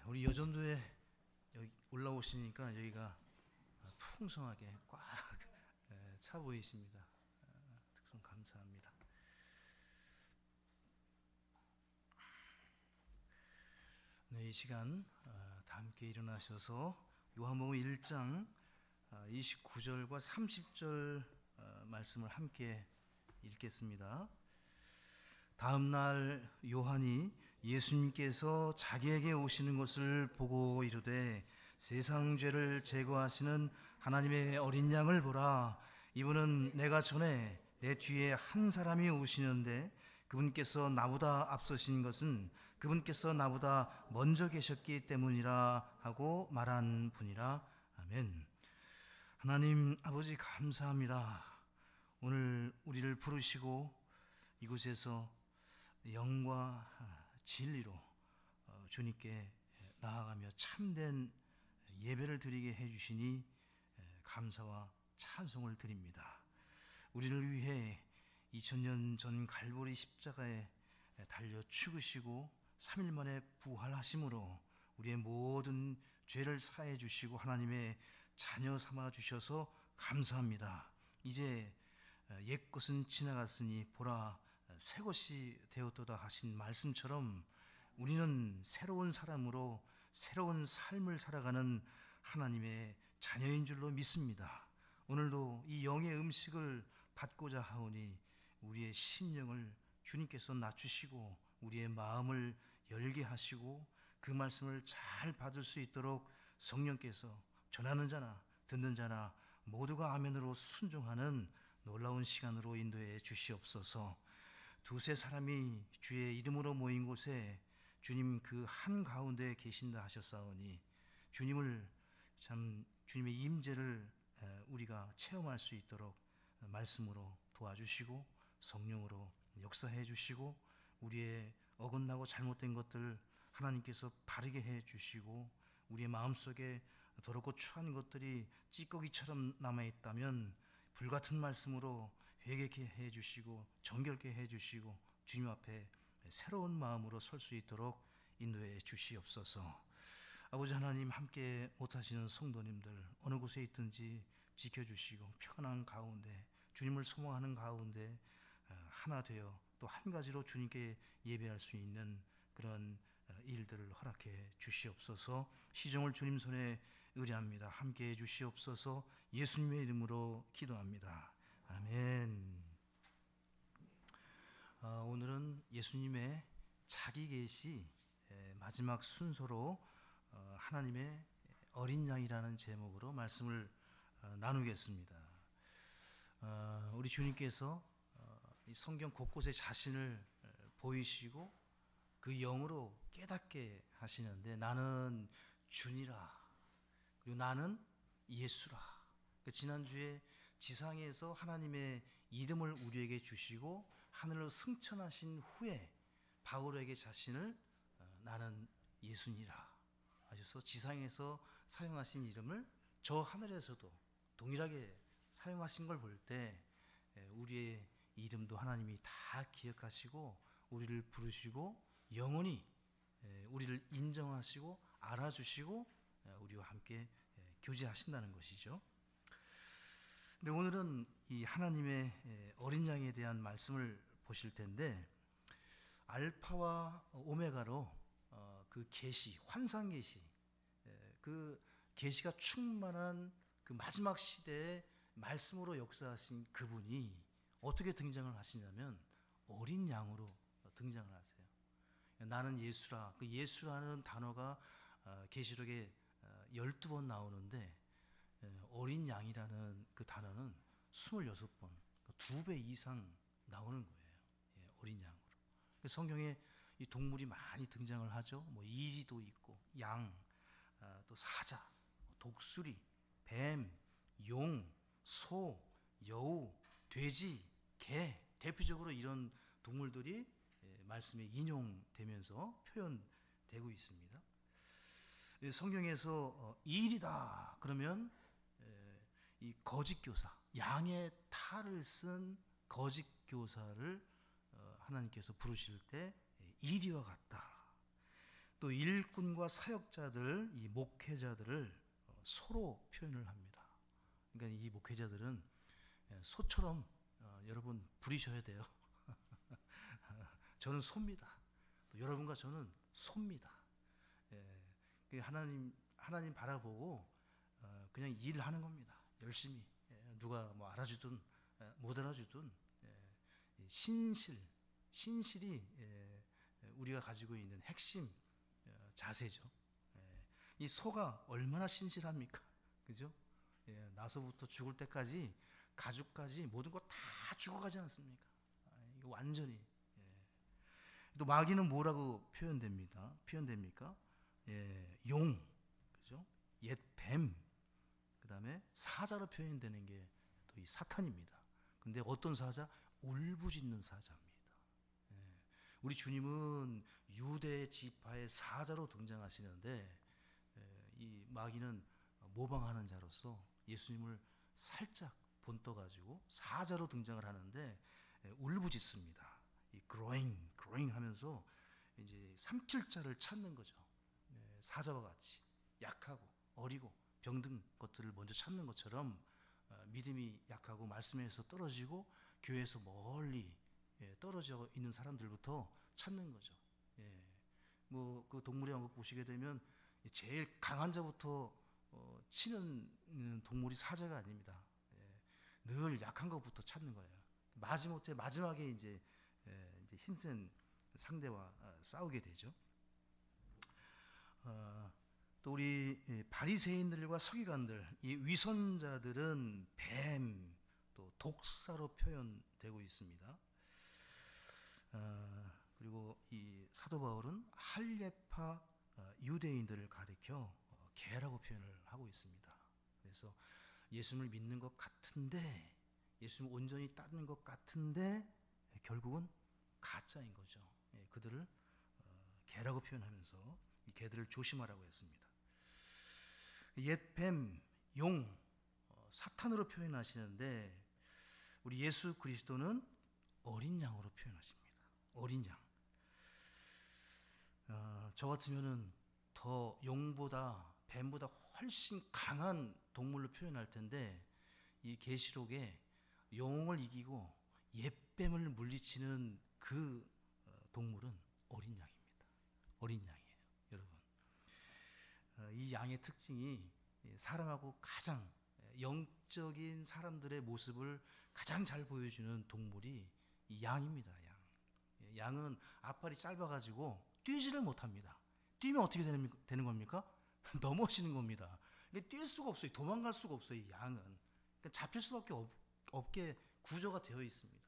우리 여전도에 여기 올라오시니까 여기가 풍성하게 꽉 차 보이십니다. 특성 감사합니다. 네, 이 시간 다 함께 일어나셔서 요한복음 1장 29절과 30절 말씀을 함께 읽겠습니다. 다음 날 요한이 예수님께서 자기에게 오시는 것을 보고 이르되 세상 죄를 제거하시는 하나님의 어린 양을 보라. 이분은 내가 전에 내 뒤에 한 사람이 오시는데 그분께서 나보다 앞서신 것은 그분께서 나보다 먼저 계셨기 때문이라 하고 말한 분이라. 아멘. 하나님 아버지 감사합니다. 오늘 우리를 부르시고 이곳에서 영과 진리로 주님께 나아가며 참된 예배를 드리게 해주시니 감사와 찬송을 드립니다. 우리를 위해 2000년 전 갈보리 십자가에 달려 죽으시고 3일 만에 부활하심으로 우리의 모든 죄를 사해 주시고 하나님의 자녀 삼아 주셔서 감사합니다. 이제 옛것은 지나갔으니 보라 새 것이 되었도다 하신 말씀처럼 우리는 새로운 사람으로 새로운 삶을 살아가는 하나님의 자녀인 줄로 믿습니다. 오늘도 이 영의 음식을 받고자 하오니 우리의 심령을 주님께서 낮추시고 우리의 마음을 열게 하시고 그 말씀을 잘 받을 수 있도록 성령께서 전하는 자나 듣는 자나 모두가 아멘으로 순종하는 놀라운 시간으로 인도해 주시옵소서. 두세 사람이 주의 이름으로 모인 곳에 주님 그 한가운데 계신다 하셨사오니 주님을 참 주님의 임재를 우리가 체험할 수 있도록 말씀으로 도와주시고 성령으로 역사해 주시고 우리의 어긋나고 잘못된 것들 하나님께서 바르게 해 주시고 우리의 마음속에 더럽고 추한 것들이 찌꺼기처럼 남아있다면 불같은 말씀으로 회개케 해 주시고 정결케 해 주시고 주님 앞에 새로운 마음으로 설 수 있도록 인도해 주시옵소서. 아버지 하나님 함께 못하시는 성도님들 어느 곳에 있든지 지켜주시고 평안한 가운데 주님을 소망하는 가운데 하나 되어 또 한 가지로 주님께 예배할 수 있는 그런 일들을 허락해 주시옵소서. 시종을 주님 손에 의뢰합니다. 함께 해 주시옵소서. 예수님의 이름으로 기도합니다. 아멘. 오늘은 예수님의 자기 계시 마지막 순서로 하나님의 어린 양이라는 제목으로 말씀을 나누겠습니다. 우리 주님께서 이 성경 곳곳에 자신을 보이시고 그 영으로 깨닫게 하시는데 나는 주니라 그리고 나는 예수라. 지난주에 지상에서 하나님의 이름을 우리에게 주시고 하늘로 승천하신 후에 바울에게 자신을 나는 예수니라 하셔서 지상에서 사용하신 이름을 저 하늘에서도 동일하게 사용하신 걸 볼 때 우리의 이름도 하나님이 다 기억하시고 우리를 부르시고 영원히 우리를 인정하시고 알아주시고 우리와 함께 교제하신다는 것이죠. 근데 오늘은 이 하나님의 어린 양에 대한 말씀을 보실 텐데 알파와 오메가로 그 계시, 환상 계시, 그 계시가 충만한 그 마지막 시대에 말씀으로 역사하신 그분이 어떻게 등장을 하시냐면 어린 양으로 등장을 하세요. 나는 예수라. 그 예수라는 단어가 계시록에 12번 나오는데 어린 양이라는 그 단어는 26번, 2배 이상 나오는 거예요. 어린 양으로. 성경에 이 동물이 많이 등장을 하죠. 뭐 이리도 있고 양, 또 사자, 독수리, 뱀, 용, 소, 여우, 돼지, 개, 대표적으로 이런 동물들이 말씀에 인용되면서 표현되고 있습니다. 성경에서 일이다 그러면 이 거짓 교사, 양의 탈을 쓴 거짓 교사를 하나님께서 부르실 때 이리와 같다. 또 일꾼과 사역자들, 이 목회자들을 소로 표현을 합니다. 그러니까 이 목회자들은 소처럼 여러분 부리셔야 돼요. 저는 소입니다. 또 여러분과 저는 소입니다. 하나님 바라보고 그냥 일하는 겁니다. 열심히 누가 뭐 알아주든 못 알아주든 신실이 우리가 가지고 있는 핵심 자세죠. 이 소가 얼마나 신실합니까? 그죠? 나서부터 죽을 때까지 가죽까지 모든 거 다 죽어가지 않습니까? 이거 완전히. 또 마귀는 뭐라고 표현됩니까? 용, 그죠? 옛 뱀, 그 다음에 사자로 표현되는 게 또 이 사탄입니다. 근데 어떤 사자? 울부짖는 사자입니다. 우리 주님은 유대 지파의 사자로 등장하시는데 이 마귀는 모방하는 자로서 예수님을 살짝 본떠가지고 사자로 등장을 하는데 울부짖습니다. 이 growing 하면서 이제 삼킬 자를 찾는 거죠. 사자와 같이 약하고 어리고 병든 것들을 먼저 찾는 것처럼 믿음이 약하고 말씀에서 떨어지고 교회에서 멀리 떨어져 있는 사람들부터 찾는 거죠. 뭐 그 동물의 왕국 보시게 되면 제일 강한 자부터 치는 동물이 사자가 아닙니다. 늘 약한 것부터 찾는 거예요. 마지못해 마지막에 이제 힘센 상대와 싸우게 되죠. 또 우리 바리새인들과 서기관들, 이 위선자들은 뱀, 또 독사로 표현되고 있습니다. 그리고 이 사도 바울은 할례파 유대인들을 가리켜 개라고 표현을 하고 있습니다. 그래서 예수님을 믿는 것 같은데, 예수님을 온전히 따르는 것 같은데 결국은 가짜인 거죠. 그들을 개라고 표현하면서 이 개들을 조심하라고 했습니다. 옛 뱀, 용, 사탄으로 표현하시는데 우리 예수 그리스도는 어린 양으로 표현하십니다. 어린 양. 저 같으면은 더 용보다 뱀보다 훨씬 강한 동물로 표현할 텐데 이 계시록에 용을 이기고 옛뱀을 물리치는 그 동물은 어린 양입니다. 어린 양이에요, 여러분. 이 양의 특징이 사람하고 가장 영적인 사람들의 모습을 가장 잘 보여주는 동물이 이 양입니다. 양은 앞발이 짧아가지고 뛰지를 못합니다. 뛰면 어떻게 되는 겁니까? 넘어지는 겁니다. 뛸 수가 없어요. 도망갈 수가 없어요. 이 양은 그러니까 잡힐 수밖에 없게 구조가 되어 있습니다.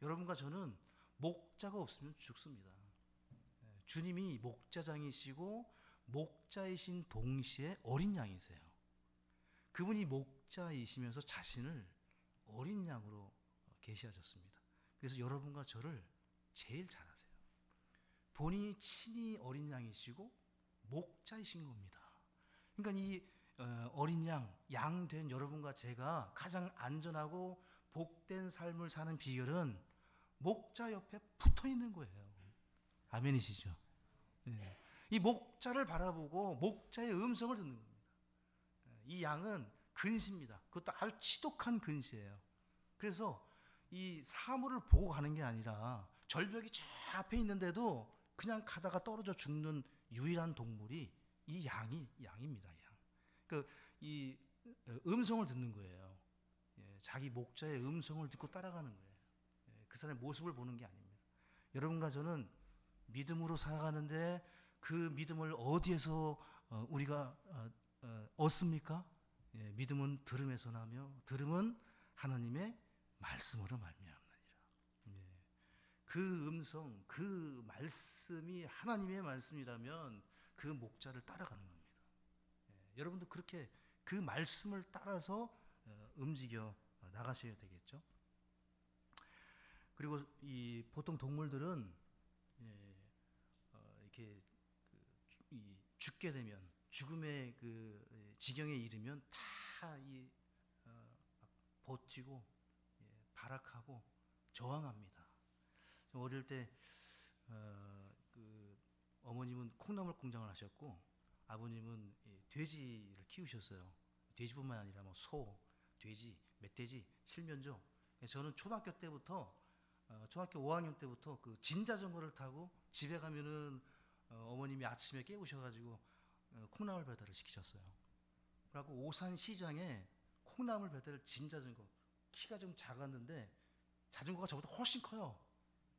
여러분과 저는 목자가 없으면 죽습니다. 주님이 목자장이시고 목자이신 동시에 어린 양이세요. 그분이 목자이시면서 자신을 어린 양으로 계시하셨습니다. 그래서 여러분과 저를 제일 잘 아세요. 본인이 친히 어린 양이시고 목자이신 겁니다. 그러니까 이 어린 양 된 여러분과 제가 가장 안전하고 복된 삶을 사는 비결은 목자 옆에 붙어 있는 거예요. 아멘이시죠? 이 목자를 바라보고 목자의 음성을 듣는 겁니다. 이 양은 근시입니다. 그것도 아주 지독한 근시예요. 그래서 이 사물을 보고 가는 게 아니라 절벽이 저 앞에 있는데도 그냥 가다가 떨어져 죽는 유일한 동물이 이 양입니다. 이 음성을 듣는 거예요. 자기 목자의 음성을 듣고 따라가는 거예요. 그 사람의 모습을 보는 게 아닙니다. 여러분과 저는 믿음으로 살아가는데 그 믿음을 어디에서 우리가 얻습니까? 믿음은 들음에서 나며 들음은 하나님의 말씀으로 말미암느니라. 그 음성, 그 말씀이 하나님의 말씀이라면 그 목자를 따라가는 겁니다. 여러분도 그렇게 그 말씀을 따라서 움직여 나가셔야 되겠죠. 그리고 이 보통 동물들은 이렇게 죽게 되면 죽음의 그 지경에 이르면 다 버티고 발악하고 저항합니다. 어릴 때 어머님은 콩나물 공장을 하셨고 아버님은 돼지를 키우셨어요. 돼지뿐만 아니라 뭐 소, 돼지, 멧돼지, 칠면조. 저는 초등학교 때부터 초등학교 5학년 때부터 그 진자전거를 타고 집에 가면은 어머님이 아침에 깨우셔가지고 콩나물 배달을 시키셨어요. 그래갖고 오산 시장에 콩나물 배달을 진자전거, 키가 좀 작았는데 자전거가 저보다 훨씬 커요.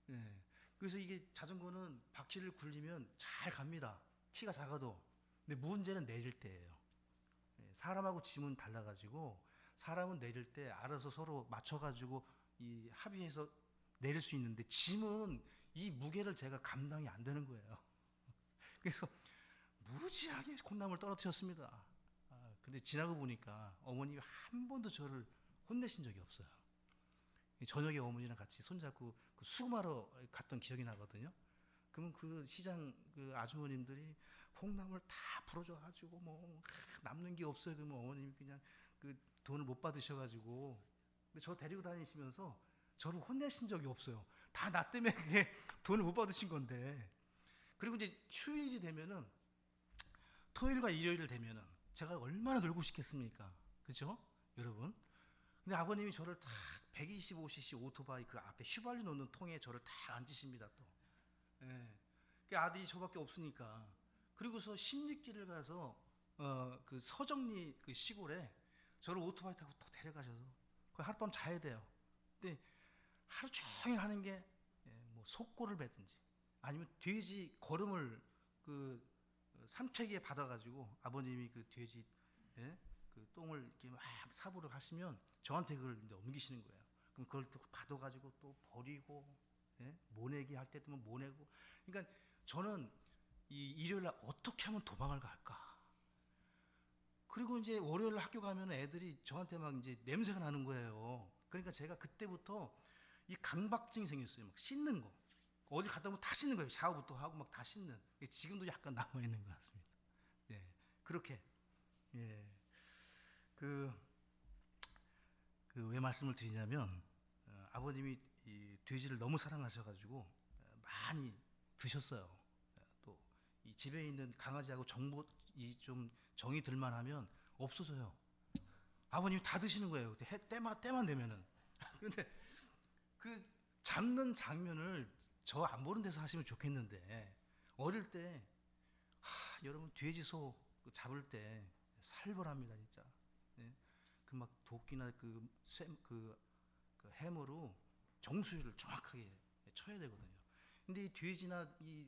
예. 그래서 이게 자전거는 바퀴를 굴리면 잘 갑니다. 키가 작아도. 근데 문제는 내릴 때예요. 예, 사람하고 짐은 달라가지고 사람은 내릴 때 알아서 서로 맞춰가지고 이 합의해서 내릴 수 있는데 짐은 이 무게를 제가 감당이 안 되는 거예요. 그래서 무지하게 콩나물 떨어뜨렸습니다. 근데 지나고 보니까 어머님이 한 번도 저를 혼내신 적이 없어요. 저녁에 어머니랑 같이 손잡고 그 수금하러 갔던 기억이 나거든요. 그러면 그 시장 그 아주머님들이 콩나물 다 풀어줘가지고 뭐 남는 게 없어요. 그러면 어머님이 그냥 그 돈을 못 받으셔가지고 저 데리고 다니시면서 저를 혼내신 적이 없어요. 다 나 때문에 그게 돈을 못 받으신 건데. 그리고 이제 휴일이 되면은 토요일과 일요일 되면은 제가 얼마나 놀고 싶겠습니까? 그죠? 여러분? 근데 아버님이 저를 딱 125cc 오토바이 그 앞에 휘발유 넣는 통에 저를 딱 앉으십니다 또. 예. 그 아들이 저밖에 없으니까. 그리고서 십리길을 가서 그 서정리 그 시골에 저를 오토바이 타고 또 데려가셔서 그 하룻밤 자야 돼요. 근데 하루 종일 하는 게 뭐 속골을 베든지 아니면 돼지 거름을 그 삼채기에 받아가지고 아버님이 그 돼지 그 똥을 이렇게 막 삽으로 하시면 저한테 그걸 이제 옮기시는 거예요. 그럼 그걸 또 받아가지고 또 버리고 모내기 할 때 되면 모내고. 그러니까 저는 이 일요일 날 어떻게 하면 도망을 갈까. 그리고 이제 월요일 학교 가면 애들이 저한테 막 이제 냄새가 나는 거예요. 그러니까 제가 그때부터 이 강박증이 생겼어요. 막 씻는 거. 어디 갔다 오면 다 씻는 거예요. 샤워부터 하고 막 다 씻는. 지금도 약간 남아 있는 것 같습니다. 예, 그렇게 예, 그 왜 말씀을 드리냐면 아버님이 이 돼지를 너무 사랑하셔가지고 많이 드셨어요. 또 이 집에 있는 강아지하고 정보 이 좀 정이 들만하면 없어져요. 아버님이 다 드시는 거예요. 때만 되면은. 근데 그 잡는 장면을 저 안 보는 데서 하시면 좋겠는데 어릴 때 여러분 돼지 소 잡을 때 살벌합니다 진짜. 예? 그 막 도끼나 그 해머로 정수리를 정확하게 쳐야 되거든요. 근데 이 돼지나 이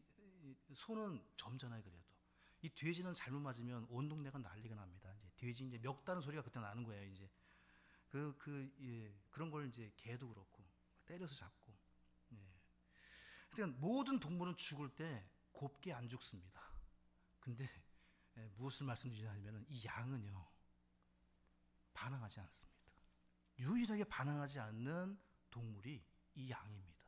소는 점잖아요. 그래도 이 돼지는 잘못 맞으면 온 동네가 난리가 납니다. 이제 돼지 이제 멱다는 소리가 그때 나는 거예요. 이제 그런 걸 이제 개도 그렇고 때려서 잡고. 예. 그러니까 모든 동물은 죽을 때 곱게 안 죽습니다. 근데 무엇을 말씀드리냐면 이 양은요 반항하지 않습니다. 유일하게 반항하지 않는 동물이 이 양입니다.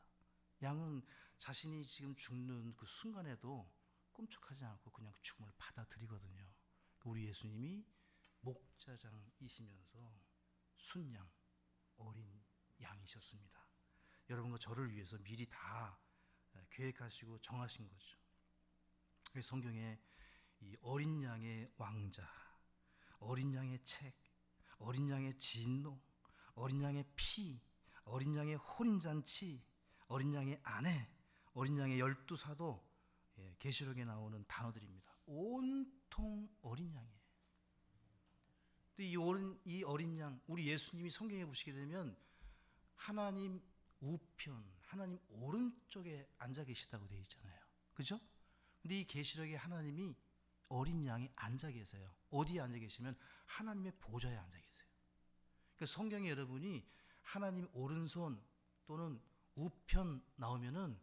양은 자신이 지금 죽는 그 순간에도 끔찍하지 않고 그냥 죽음을 받아들이거든요. 우리 예수님이 목자장이시면서 순양 어린 양이셨습니다. 여러분과 저를 위해서 미리 다 계획하시고 정하신 거죠. 성경에 이 어린 양의 왕자, 어린 양의 책, 어린 양의 진노, 어린 양의 피, 어린 양의 혼인잔치, 어린 양의 아내, 어린 양의 12사도 계시록에 나오는 단어들입니다. 온통 어린 양이에요. 이 어린 양, 우리 예수님이 성경에 보시게 되면 하나님 우편, 하나님 오른쪽에 앉아 계시다고 되어 있잖아요. 그죠? 근데 이 계시록에 하나님이 어린 양이 앉아 계세요. 어디에 앉아 계시면 하나님의 보좌에 앉아 계세요. 그러니까 성경에 여러분이 하나님 오른손 또는 우편 나오면은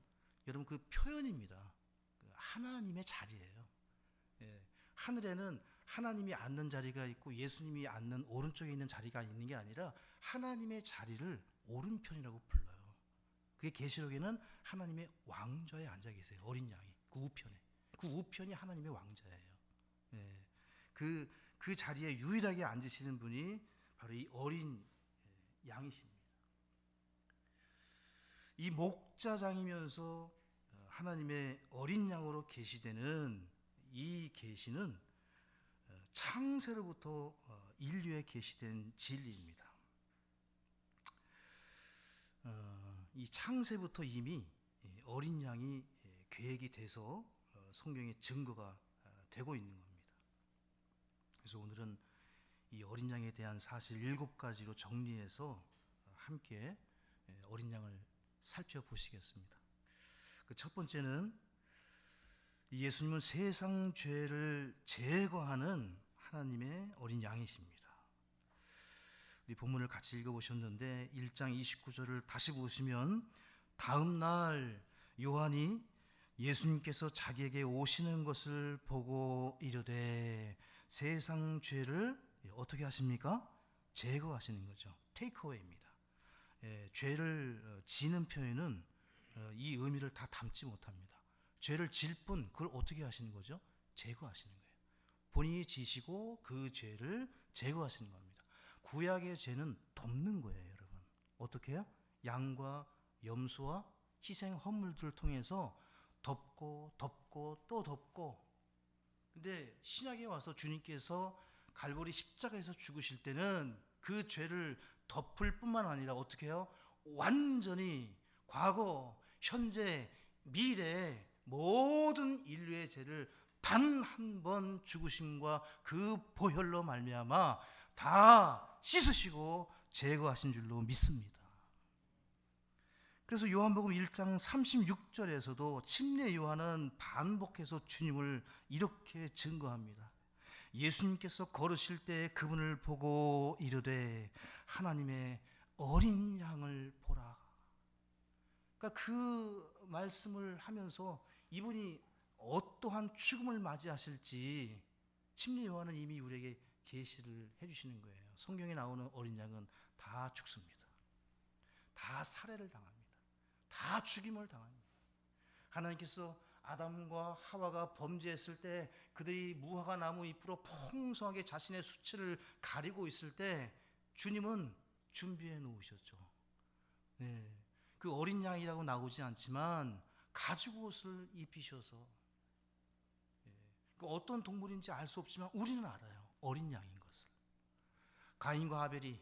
여러분 그 표현입니다. 하나님의 자리예요. 예. 하늘에는 하나님이 앉는 자리가 있고 예수님이 앉는 오른쪽에 있는 자리가 있는 게 아니라 하나님의 자리를 오른편이라고 불러요. 그게 계시록에는 하나님의 왕좌에 앉아 계세요. 어린 양이 그 우편에. 그 우편이 하나님의 왕자예요. 예. 그 자리에 유일하게 앉으시는 분이 바로 이 어린 양이십니다. 이 목자장이면서 하나님의 어린 양으로 계시되는 이 계시는 창세로부터 인류에 계시된 진리입니다. 이 창세부터 이미 어린 양이 계획이 돼서 성경의 증거가 되고 있는 겁니다. 그래서 오늘은 이 어린 양에 대한 사실 7가지로 정리해서 함께 어린 양을 살펴보시겠습니다. 그 첫 번째는 예수님은 세상 죄를 제거하는 하나님의 어린 양이십니다. 우리 본문을 같이 읽어보셨는데 1장 29절을 다시 보시면 다음 날 요한이 예수님께서 자기에게 오시는 것을 보고 이르되 세상 죄를 어떻게 하십니까? 제거하시는 거죠. 테이크어웨이입니다. 죄를 지는 표현은 이 의미를 다 담지 못합니다. 죄를 질 뿐 그걸 어떻게 하시는 거죠? 제거하시는 거예요. 본인이 지시고 그 죄를 제거하시는 겁니다. 구약의 죄는 덮는 거예요, 여러분. 어떻게 해요? 양과 염소와 희생 헌물들을 통해서 덮고 또 덮고. 근데 신약에 와서 주님께서 갈보리 십자가에서 죽으실 때는 그 죄를 덮을 뿐만 아니라 어떻게 해요? 완전히 과거, 현재, 미래 모든 인류의 죄를 단 한 번 죽으심과 그 보혈로 말미암아 다 씻으시고 제거하신 줄로 믿습니다. 그래서 요한복음 1장 36절에서도 침례 요한은 반복해서 주님을 이렇게 증거합니다. 예수님께서 걸으실 때 그분을 보고 이르되 하나님의 어린 양을 보라. 그러니까 그 말씀을 하면서 이분이 어떠한 죽음을 맞이하실지 침례 요한은 이미 우리에게 계시를 해주시는 거예요. 성경에 나오는 어린 양은 다 죽습니다. 다 살해를 당합니다. 다 죽임을 당합니다. 하나님께서 아담과 하와가 범죄했을 때 그들이 무화과 나무 잎으로 풍성하게 자신의 수치를 가리고 있을 때 주님은 준비해 놓으셨죠. 네. 그 어린 양이라고 나오지 않지만 가죽 옷을 입히셔서 그 어떤 동물인지 알 수 없지만 우리는 알아요. 어린 양인 것을. 가인과 아벨이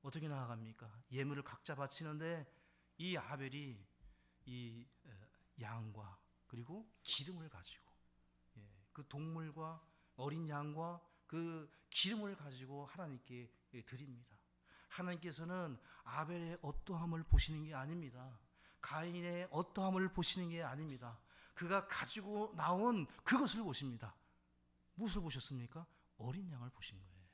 어떻게 나아갑니까? 예물을 각자 바치는데 이 아벨이 이 양과 그리고 기름을 가지고 그 동물과 어린 양과 그 기름을 가지고 하나님께 드립니다. 하나님께서는 아벨의 어떠함을 보시는 게 아닙니다. 가인의 어떠함을 보시는 게 아닙니다. 그가 가지고 나온 그것을 보십니다. 무엇을 보셨습니까? 어린 양을 보신 거예요.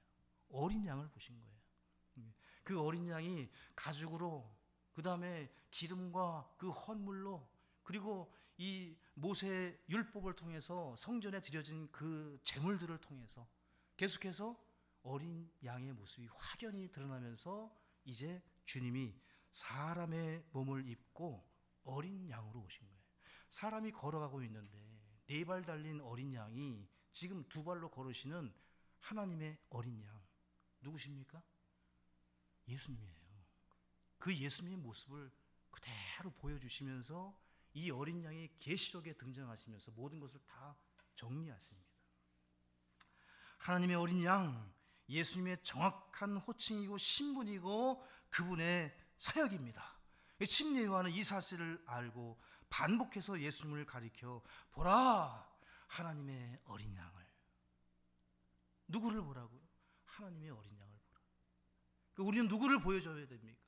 어린 양을 보신 거예요. 그 어린 양이 가죽으로, 그 다음에 기름과 그 헌물로, 그리고 이 모세의 율법을 통해서 성전에 드려진 그 제물들을 통해서 계속해서 어린 양의 모습이 확연히 드러나면서 이제 주님이 사람의 몸을 입고 어린 양으로 오신 거예요. 사람이 걸어가고 있는데 4발 달린 어린 양이 지금 2발로 걸으시는 하나님의 어린 양 누구십니까? 예수님이에요. 그 예수님의 모습을 그대로 보여주시면서 이 어린 양이 계시록에 등장하시면서 모든 것을 다 정리하십니다. 하나님의 어린 양, 예수님의 정확한 호칭이고 신분이고 그분의 사역입니다. 침례 요한은 이 사실을 알고 반복해서 예수님을 가리켜 보라, 하나님의 어린 양을. 누구를 보라고요? 하나님의 어린 양을 보라. 우리는 누구를 보여줘야 됩니까?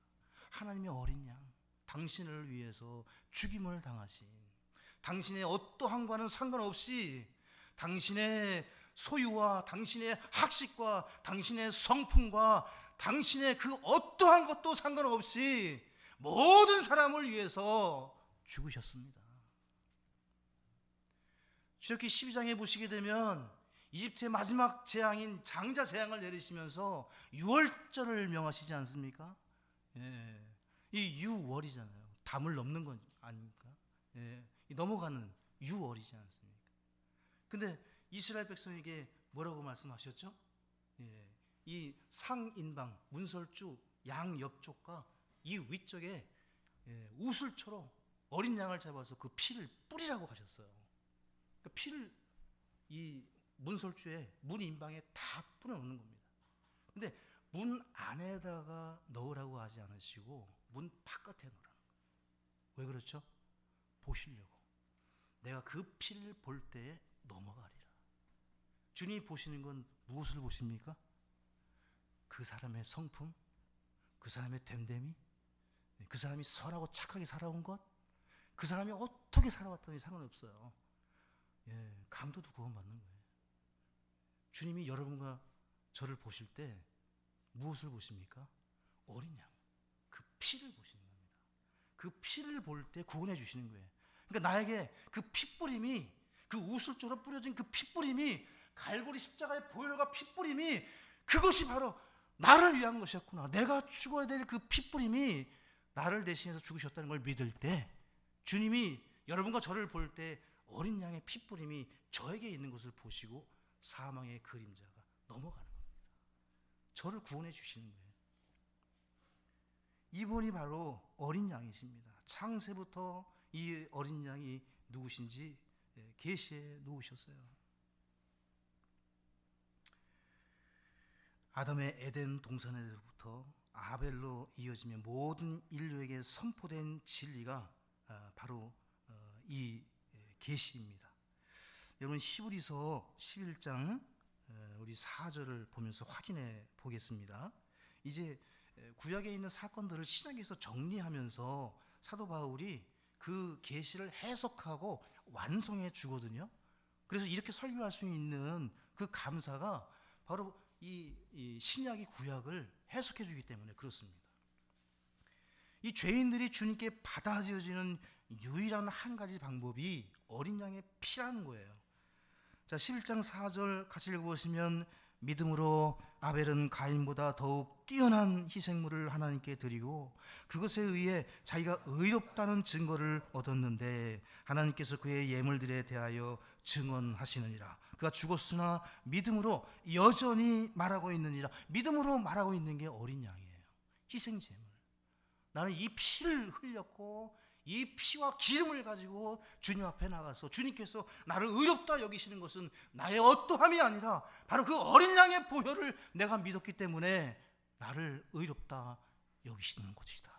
하나님의 어린 양, 당신을 위해서 죽임을 당하신, 당신의 어떠한과는 상관없이 당신의 소유와 당신의 학식과 당신의 성품과 당신의 그 어떠한 것도 상관없이 모든 사람을 위해서 죽으셨습니다. 출애굽기 12장에 보시게 되면 이집트의 마지막 재앙인 장자 재앙을 내리시면서 유월절을 명하시지 않습니까? 이 유월이잖아요. 담을 넘는 건 아닙니까? 넘어가는 유월이지 않습니까? 근데 이스라엘 백성에게 뭐라고 말씀하셨죠? 이 상인방, 문설주 양 옆쪽과 이 위쪽에 우슬초로 어린 양을 잡아서 그 피를 뿌리라고 하셨어요. 그 피를 이 문설주에 문 인방에 다 뿌려놓는 겁니다. 근데 문 안에다가 넣으라고 하지 않으시고 문 바깥에 넣으라는 거예요. 왜 그렇죠? 보시려고. 내가 그 피를 볼 때에 넘어가리라. 주님이 보시는 건 무엇을 보십니까? 그 사람의 성품, 그 사람의 됨됨이, 그 사람이 선하고 착하게 살아온 것, 그 사람이 어떻게 살아왔더니 상관없어요. 강도도 구원받는 거예요. 주님이 여러분과 저를 보실 때 무엇을 보십니까? 어린 양, 그 피를 보시는 겁니다. 그 피를 볼 때 구원해 주시는 거예요. 그러니까 나에게 그 핏뿌림이, 그 우슬조로 뿌려진 그 핏뿌림이, 갈고리 십자가의 보혈과 핏뿌림이, 그것이 바로 나를 위한 것이었구나. 내가 죽어야 될 그 핏뿌림이 나를 대신해서 죽으셨다는 걸 믿을 때, 주님이 여러분과 저를 볼 때 어린 양의 핏뿌림이 저에게 있는 것을 보시고 사망의 그림자가 넘어가는 겁니다. 저를 구원해 주시는 거예요. 이분이 바로 어린 양이십니다. 창세부터 이 어린 양이 누구신지 계시해 놓으셨어요. 아담의 에덴 동산에서부터 아벨로 이어지며 모든 인류에게 선포된 진리가 바로 이 계시입니다. 여러분 히브리서 11장 우리 4절을 보면서 확인해 보겠습니다. 이제 구약에 있는 사건들을 신약에서 정리하면서 사도 바울이 그 계시를 해석하고 완성해 주거든요. 그래서 이렇게 설교할 수 있는 그 감사가 바로 이 신약이 구약을 해석해 주기 때문에 그렇습니다. 이 죄인들이 주님께 받아들여지는 유일한 한 가지 방법이 어린 양의 피라는 거예요. 자, 11장 4절 같이 읽어보시면 믿음으로 아벨은 가인보다 더욱 뛰어난 희생물을 하나님께 드리고 그것에 의해 자기가 의롭다는 증거를 얻었는데 하나님께서 그의 예물들에 대하여 증언하시느니라. 그가 죽었으나 믿음으로 여전히 말하고 있느니라. 믿음으로 말하고 있는 게 어린 양이에요. 희생제물. 나는 이 피를 흘렸고 이 피와 기름을 가지고 주님 앞에 나가서 주님께서 나를 의롭다 여기시는 것은 나의 어떠함이 아니라 바로 그 어린 양의 보혈을 내가 믿었기 때문에 나를 의롭다 여기시는 것이다.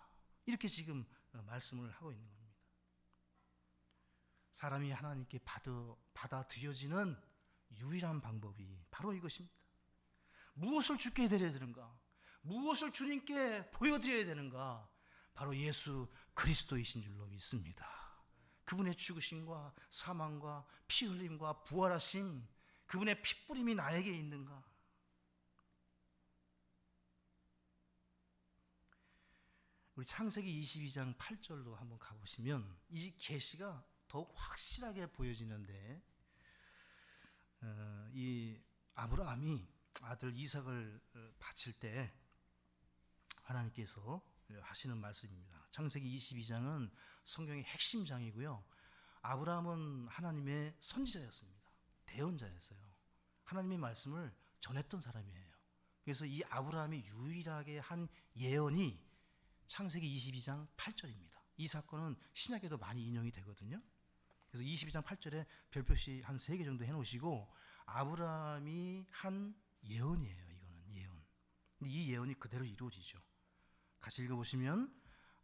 이렇게 지금 말씀을 하고 있는 겁니다. 사람이 하나님께 받아들여지는 유일한 방법이 바로 이것입니다. 무엇을 주께 드려야 되는가? 무엇을 주님께 보여드려야 되는가? 바로 예수 그리스도이신 줄로 믿습니다. 그분의 죽으심과 사망과 피 흘림과 부활하심, 그분의 핏뿌림이 나에게 있는가? 우리 창세기 22장 8절로 한번 가보시면 이 계시가 더욱 확실하게 보여지는데 이 아브라함이 아들 이삭을 바칠 때 하나님께서 하시는 말씀입니다. 창세기 22장은 성경의 핵심 장이고요. 아브라함은 하나님의 선지자였습니다. 대언자였어요. 하나님의 말씀을 전했던 사람이에요. 그래서 이 아브라함이 유일하게 한 예언이 창세기 22장 8절입니다. 이 사건은 신약에도 많이 인용이 되거든요. 그래서 22장 8절에 별표시 한 3개 정도 해놓으시고 아브라함이 한 예언이에요. 이거는 예언. 근데 이 예언이 그대로 이루어지죠. 같이 읽어보시면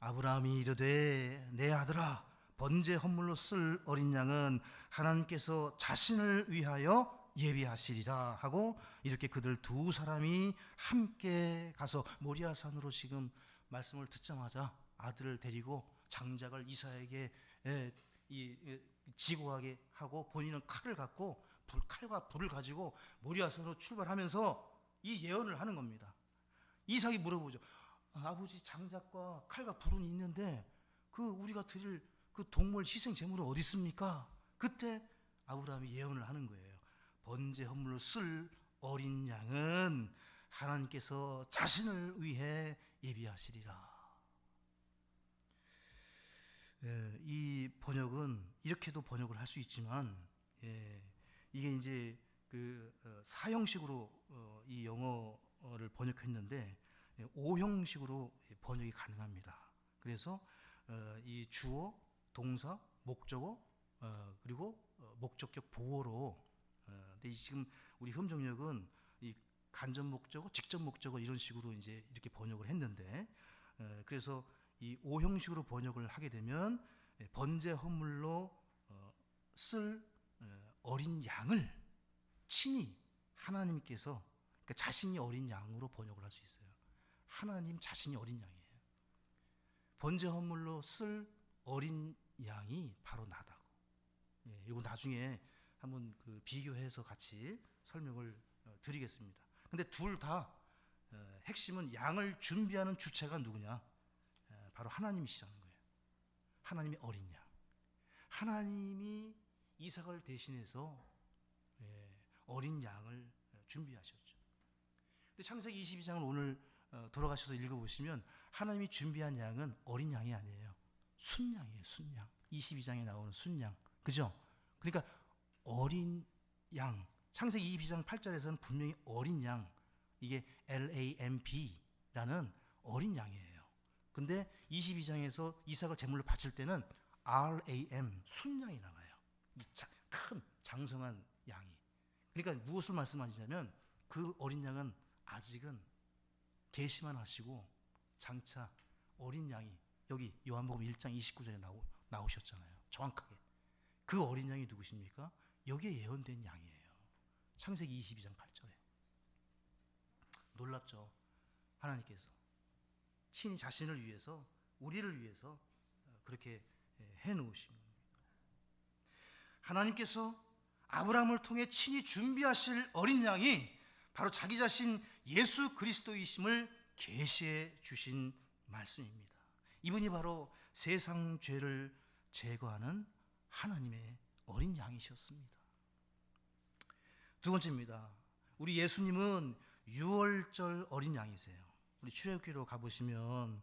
아브라함이 이르되 내 아들아 번제 헌물로 쓸 어린 양은 하나님께서 자신을 위하여 예비하시리라 하고 이렇게 그들 두 사람이 함께 가서 모리아산으로 지금 말씀을 듣자마자 아들을 데리고 장작을 이삭에게 지고하게 하고 본인은 칼을 갖고 칼과 불을 가지고 모리아산으로 출발하면서 이 예언을 하는 겁니다. 이삭이 물어보죠. 아버지 장작과 칼과 불은 있는데 그 우리가 드릴 그 동물 희생 제물은 어디 있습니까? 그때 아브라함이 예언을 하는 거예요. 번제 헌물로 쓸 어린 양은 하나님께서 자신을 위해 예비하시리라. 이 번역은 이렇게도 번역을 할 수 있지만 이게 이제 그 사형식으로 이 영어를 번역했는데 5형식으로 번역이 가능합니다. 그래서 이 주어, 동사, 목적어, 그리고 목적격 보어로. 근데 지금 우리 흠정역은 이 간접 목적어, 직접 목적어 이런 식으로 이제 이렇게 번역을 했는데, 그래서 이 오형식으로 번역을 하게 되면 번제 헌물로 쓸 어린 양을 친히 하나님께서, 그러니까 자신이 어린 양으로 번역을 할 수 있어요. 하나님 자신이 어린 양이에요. 번제 헌물로 쓸 어린 양이 바로 나다고. 이거 나중에 한번 그 비교해서 같이 설명을 드리겠습니다. 근데 둘 다 핵심은 양을 준비하는 주체가 누구냐? 바로 하나님이시라는 거예요. 하나님이 어린 양. 하나님이 이삭을 대신해서 어린 양을 준비하셨죠. 근데 창세기 22장을 오늘 돌아가셔서 읽어보시면 하나님이 준비한 양은 어린 양이 아니에요. 순양이에요. 순양. 22장에 나오는 순양. 그죠? 그러니까 어린 양. 창세기 22장 8절에서는 분명히 어린 양, 이게 LAMB라는 어린 양이에요. 근데 22장에서 이삭을 제물로 바칠 때는 RAM, 순양이 나와요. 이 큰 장성한 양이. 그러니까 무엇을 말씀하시냐면 그 어린 양은 아직은 계시만 하시고 장차 어린 양이, 여기 요한복음 1장 29절에 나오셨잖아요. 정확하게. 그 어린 양이 누구십니까? 여기에 예언된 양이에요. 창세기 22장 8절에. 놀랍죠? 하나님께서 친히 자신을 위해서, 우리를 위해서 그렇게 해놓으신 겁니다. 하나님께서 아브라함을 통해 친히 준비하실 어린 양이 바로 자기 자신 예수 그리스도이심을 계시해 주신 말씀입니다. 이분이 바로 세상 죄를 제거하는 하나님의 어린 양이셨습니다. 두 번째입니다. 우리 예수님은 유월절 어린 양이세요. 우리 출애굽기로 가보시면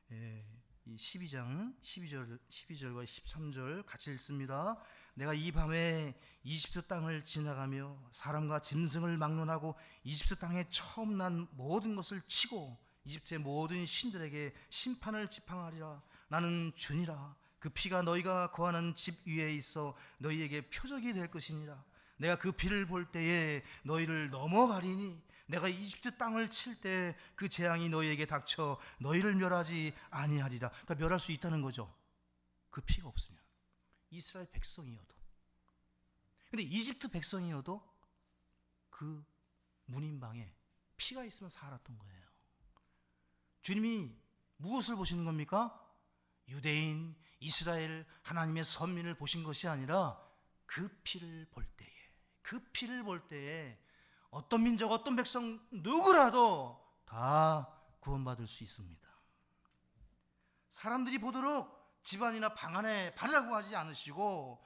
이 12장 12절과 13절 같이 읽습니다. 내가 이 밤에 이집트 땅을 지나가며 사람과 짐승을 막론하고 이집트 땅에 처음 난 모든 것을 치고 이집트의 모든 신들에게 심판을 지팡하리라. 나는 주니라. 그 피가 너희가 거하는 집 위에 있어 너희에게 표적이 될 것이니라. 내가 그 피를 볼 때에 너희를 넘어가리니 내가 이집트 땅을 칠 때 그 재앙이 너희에게 닥쳐 너희를 멸하지 아니하리라. 그러니까 멸할 수 있다는 거죠. 그 피가 없으면. 이스라엘 백성이어도. 근데 이집트 백성이어도 그 문인방에 피가 있으면 살았던 거예요. 주님이 무엇을 보시는 겁니까? 유대인, 이스라엘, 하나님의 선민을 보신 것이 아니라 그 피를 볼 때에, 그 피를 볼 때에 어떤 민족, 어떤 백성 누구라도 다 구원받을 수 있습니다. 사람들이 보도록 집안이나 방 안에 바르라고 하지 않으시고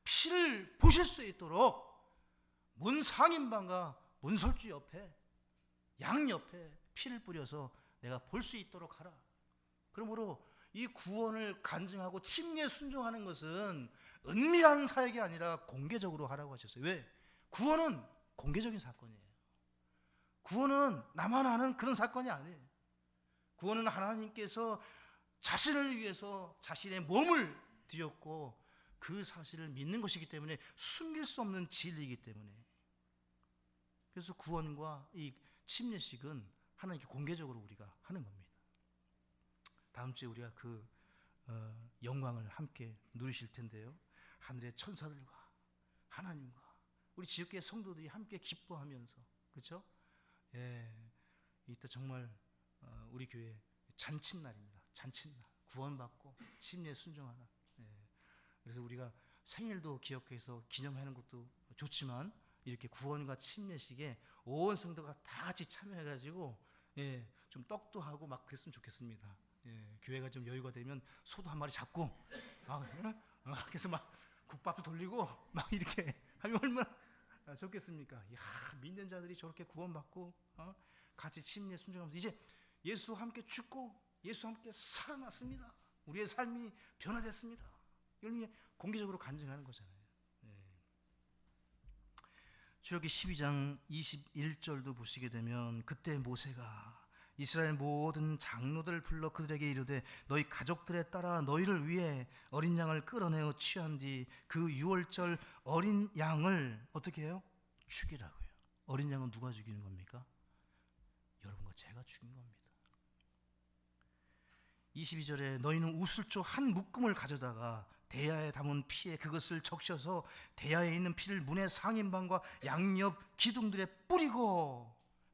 피를 보실 수 있도록 문 상인방과 문설주 옆에, 양 옆에 피를 뿌려서 내가 볼 수 있도록 하라. 그러므로 이 구원을 간증하고 침례 순종하는 것은 은밀한 사역이 아니라 공개적으로 하라고 하셨어요. 왜? 구원은 공개적인 사건이에요. 구원은 나만 아는 그런 사건이 아니에요. 구원은 하나님께서 자신을 위해서 자신의 몸을 드렸고 그 사실을 믿는 것이기 때문에 숨길 수 없는 진리이기 때문에, 그래서 구원과 이 침례식은 하나님께 공개적으로 우리가 하는 겁니다. 다음 주에 우리가 그 영광을 함께 누리실 텐데요. 하늘의 천사들과 하나님과 우리 지역교회 성도들이 함께 기뻐하면서, 그렇죠? 이때 정말 우리 교회 잔칫날입니다. 잔칫날. 구원받고 침례 순종하는. 그래서 우리가 생일도 기억해서 기념하는 것도 좋지만 이렇게 구원과 침례식에 온 성도가 다 같이 참여해가지고 좀 떡도 하고 막 그랬으면 좋겠습니다. 교회가 좀 여유가 되면 소도 한 마리 잡고 그래서 막 국밥도 돌리고 막 이렇게 하면 얼마나 좋겠습니까? 믿는 자들이 저렇게 구원받고 같이 침례 순종하면서 이제 예수와 함께 죽고 예수와 함께 살아났습니다. 우리의 삶이 변화됐습니다. 이걸 공개적으로 간증하는 거잖아요. 출애굽기 12장 21절도 보시게 되면 그때 모세가 이스라엘 모든 장로들을 불러 그들에게 이르되 너희 가족들에 따라 너희를 위해 어린 양을 끌어내어 취한 뒤 그 유월절 어린 양을 어떻게 해요? 죽이라고요. 어린 양은 누가 죽이는 겁니까? 여러분과 제가 죽인 겁니다. 22절에 너희는 우슬조 한 묶음을 가져다가 대야에 담은 피에 그것을 적셔서 대야에 있는 피를 문의 상인방과 양옆 기둥들에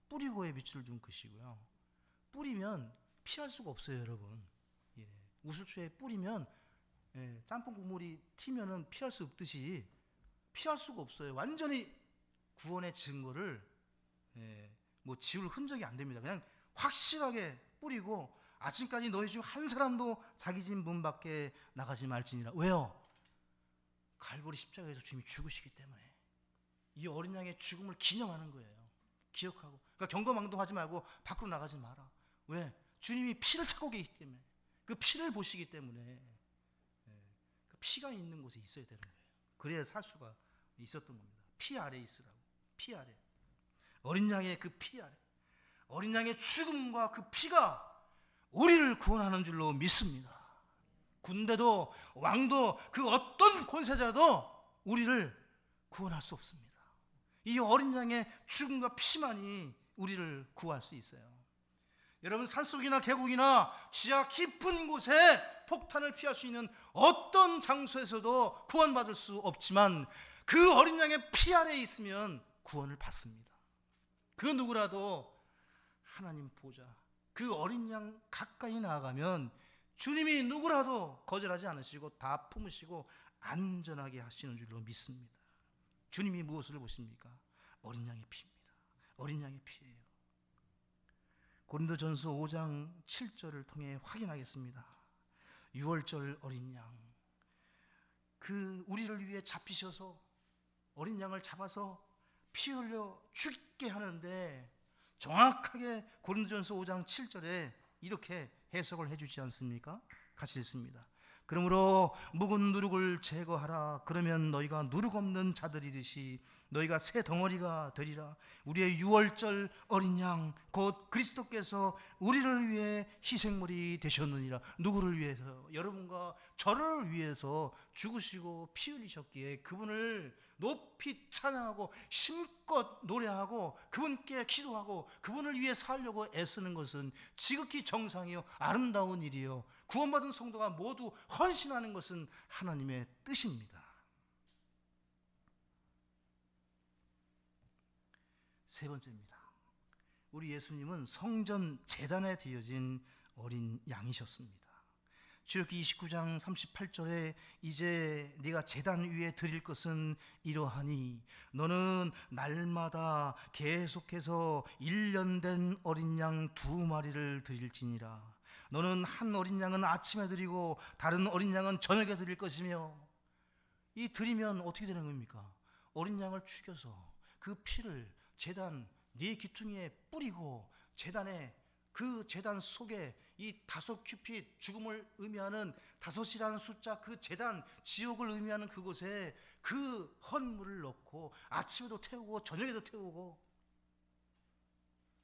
뿌리고에 밑줄을 둔 것이고요. 뿌리면 피할 수가 없어요, 여러분. 예. 우슬초에 뿌리면 짬뽕 국물이 튀면은 피할 수 없듯이 피할 수가 없어요. 완전히 구원의 증거를 뭐 지울 흔적이 안 됩니다. 그냥 확실하게 뿌리고 아침까지 너희 중 한 사람도 자기 집 문 밖에 나가지 말지니라. 왜요? 갈보리 십자가에서 주님이 죽으시기 때문에 이 어린 양의 죽음을 기념하는 거예요. 기억하고. 그러니까 경거망동하지 말고 밖으로 나가지 마라. 왜? 주님이 피를 찾고 계시기 때문에, 그 피를 보시기 때문에 그 피가 있는 곳에 있어야 되는 거예요. 그래야 살 수가 있었던 겁니다. 피 아래 있으라고. 피 아래. 어린 양의 그 피 아래. 어린 양의 죽음과 그 피가 우리를 구원하는 줄로 믿습니다. 군대도 왕도 그 어떤 권세자도 우리를 구원할 수 없습니다. 이 어린 양의 죽음과 피만이 우리를 구할 수 있어요. 여러분, 산속이나 계곡이나 지하 깊은 곳에 폭탄을 피할 수 있는 어떤 장소에서도 구원받을 수 없지만 그 어린 양의 피 아래에 있으면 구원을 받습니다. 그 누구라도 하나님 보좌, 그 어린 양 가까이 나아가면 주님이 누구라도 거절하지 않으시고 다 품으시고 안전하게 하시는 줄로 믿습니다. 주님이 무엇을 보십니까? 어린 양의 피입니다. 어린 양의 피예요. 고린도전서 5장 7절을 통해 확인하겠습니다. 유월절 어린 양, 그 우리를 위해 잡히셔서 어린 양을 잡아서 피 흘려 죽게 하는데 정확하게 고린도전서 5장 7절에 이렇게 해석을 해주지 않습니까? 같이 읽습니다. 그러므로 묵은 누룩을 제거하라. 그러면 너희가 누룩 없는 자들이듯이 너희가 새 덩어리가 되리라. 우리의 유월절 어린 양 곧 그리스도께서 우리를 위해 희생물이 되셨느니라. 누구를 위해서? 여러분과 저를 위해서 죽으시고 피 흘리셨기에 그분을 높이 찬양하고 힘껏 노래하고 그분께 기도하고 그분을 위해 살려고 애쓰는 것은 지극히 정상이요 아름다운 일이요 구원받은 성도가 모두 헌신하는 것은 하나님의 뜻입니다. 세 번째입니다. 우리 예수님은 성전 제단에 드려진 어린 양이셨습니다. 출애굽기 29장 38절에 이제 네가 제단 위에 드릴 것은 이러하니 너는 날마다 계속해서 1년 된 어린 양 2마리를 드릴지니라. 너는 한 어린 양은 아침에 드리고 다른 어린 양은 저녁에 드릴 것이며. 이 드리면 어떻게 되는 겁니까? 어린 양을 죽여서 그 피를 제단 네 귀퉁이에 뿌리고 제단에 그 제단 속에 이 5 큐핏 죽음을 의미하는 5이라는 숫자 그 제단 지옥을 의미하는 그곳에 그 헌물을 넣고 아침에도 태우고 저녁에도 태우고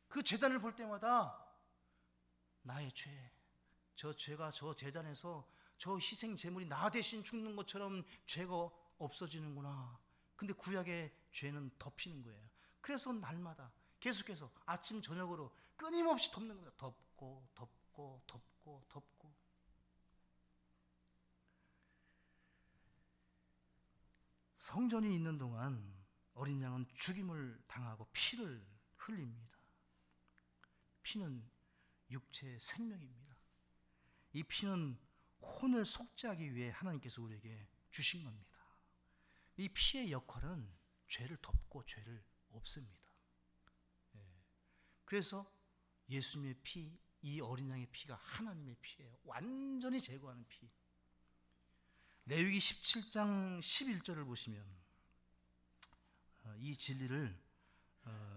그 제단을 볼 때마다 나의 죄, 저 죄가 저 제단에서 저 희생 제물이 나 대신 죽는 것처럼 죄가 없어지는구나. 근데 구약의 죄는 덮이는 거예요. 그래서 날마다 계속해서 아침 저녁으로 끊임없이 덮는 겁니다. 덮고 덮고 덮고 덮고. 성전이 있는 동안 어린 양은 죽임을 당하고 피를 흘립니다. 피는 육체의 생명입니다. 이 피는 혼을 속죄하기 위해 하나님께서 우리에게 주신 겁니다. 이 피의 역할은 죄를 덮고 죄를 없습니다. 그래서 예수님의 피, 이 어린 양의 피가 하나님의 피예요. 완전히 제거하는 피. 레위기 17장 11절을 보시면 이 진리를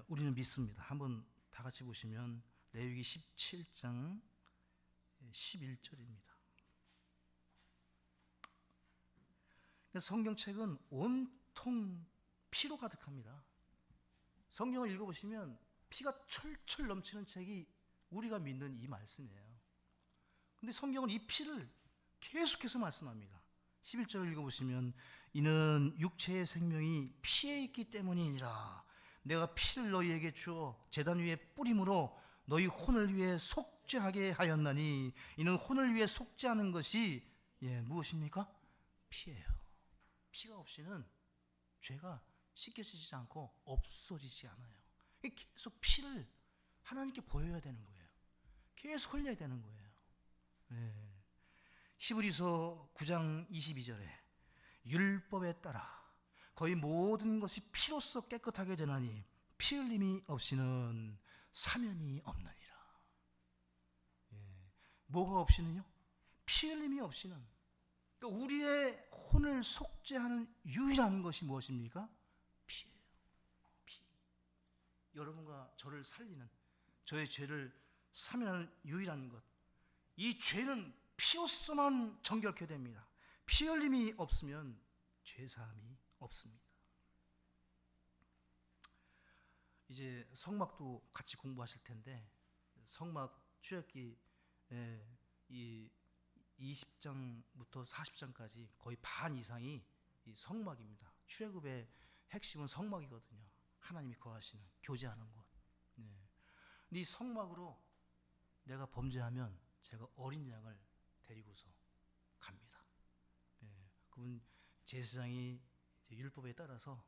우리는 믿습니다. 한번 다 같이 보시면 레위기 17장 11절입니다. 성경책은 온통 피로 가득합니다. 성경을 읽어보시면 피가 철철 넘치는 책이 우리가 믿는 이 말씀이에요. 근데 성경은 이 피를 계속해서 말씀합니다. 11절 읽어보시면 이는 육체의 생명이 피에 있기 때문이니라. 내가 피를 너희에게 주어 제단 위에 뿌림으로 너희 혼을 위해 속죄하게 하였나니 이는 혼을 위해 속죄하는 것이 무엇입니까? 피예요. 피가 없이는 죄가 씻겨지지 않고 없어지지 않아요. 계속 피를 하나님께 보여야 되는 거예요. 계속 흘려야 되는 거예요. 히브리서 9장 22절에 율법에 따라 거의 모든 것이 피로써 깨끗하게 되나니 피 흘림이 없이는 사면이 없느니라. 뭐가 없이는요? 피 흘림이 없이는. 그러니까 우리의 혼을 속죄하는 유일한 것이 무엇입니까? 피예요. 피. 여러분과 저를 살리는, 저의 죄를 사면하는 유일한 것. 이 죄는 피로서만 정결케 됩니다. 피 흘림이 없으면 죄사함이 없습니다. 이제 성막도 같이 공부하실 텐데 성막 출애굽기 이 20장부터 40장까지 거의 반 이상이 이 성막입니다. 출애굽의 핵심은 성막이거든요. 하나님이 거하시는, 교제하는 곳. 이 성막으로 내가 범죄하면 제가 어린 양을 데리고서 갑니다. 그분 제사장이 율법에 따라서